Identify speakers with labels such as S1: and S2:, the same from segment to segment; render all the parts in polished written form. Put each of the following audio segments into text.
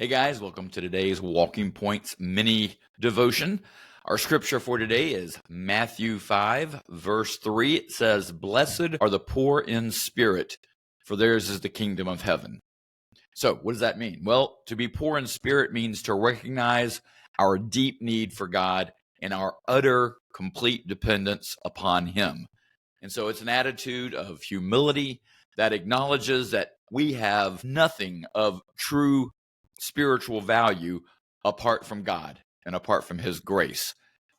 S1: Hey guys, welcome to today's Walking Points mini devotion. Our scripture for today is Matthew 5, verse 3. It says, "Blessed are the poor in spirit, for theirs is the kingdom of heaven." So, what does that mean? Well, to be poor in spirit means to recognize our deep need for God and our utter, complete dependence upon Him. And so it's an attitude of humility that acknowledges that we have nothing of true spiritual value apart from God and apart from His grace.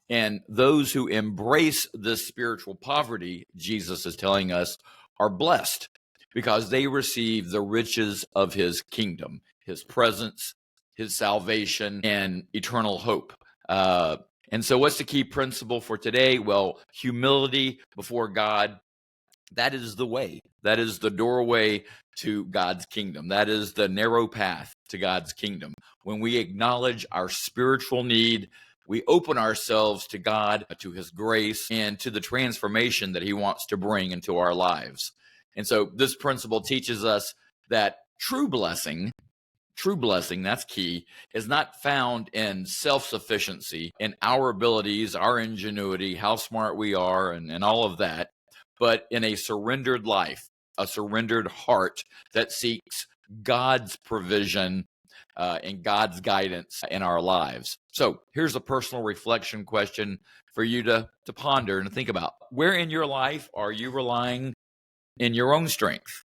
S1: And those who embrace this spiritual poverty, Jesus is telling us, are blessed because they receive the riches of His kingdom, His presence, His salvation, and eternal hope. And so what's the key principle for today? Well, humility before God. That is the way. That is the doorway to God's kingdom. That is the narrow path to God's kingdom. When we acknowledge our spiritual need, we open ourselves to God, to His grace, and to the transformation that He wants to bring into our lives. And so this principle teaches us that true blessing, that's key, is not found in self-sufficiency, in our abilities, our ingenuity, how smart we are, and all of that, but in a surrendered life, a surrendered heart that seeks God's provision and God's guidance in our lives. So here's a personal reflection question for you to ponder and think about. Where in your life are you relying in your own strength?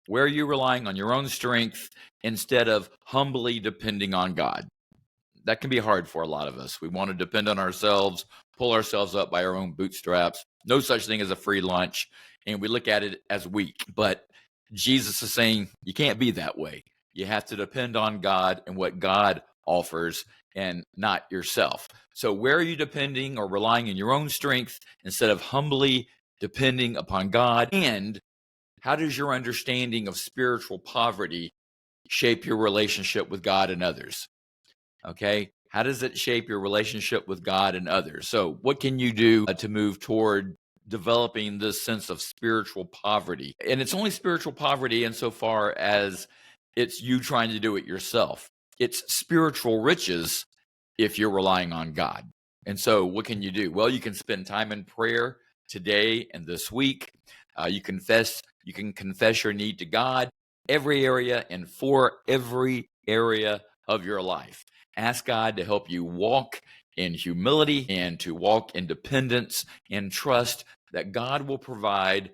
S1: Where are you relying on your own strength instead of humbly depending on God? That can be hard for a lot of us. We want to depend on ourselves, pull ourselves up by our own bootstraps. No such thing as a free lunch, and we look at it as weak. But Jesus is saying you can't be that way. You have to depend on God and what God offers and not yourself. So where are you depending or relying on your own strength instead of humbly depending upon God? And how does your understanding of spiritual poverty shape your relationship with God and others? Okay. How does it shape your relationship with God and others? So what can you do to move toward developing this sense of spiritual poverty? And it's only spiritual poverty insofar as it's you trying to do it yourself. It's spiritual riches if you're relying on God. And so what can you do? Well, you can spend time in prayer today and this week. You can confess your need to God every area and for every area of your life. Ask God to help you walk in humility and to walk in dependence and trust that God will provide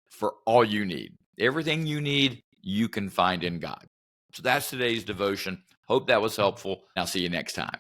S1: for all you need. Everything you need, you can find in God. So that's today's devotion. Hope that was helpful. I'll see you next time.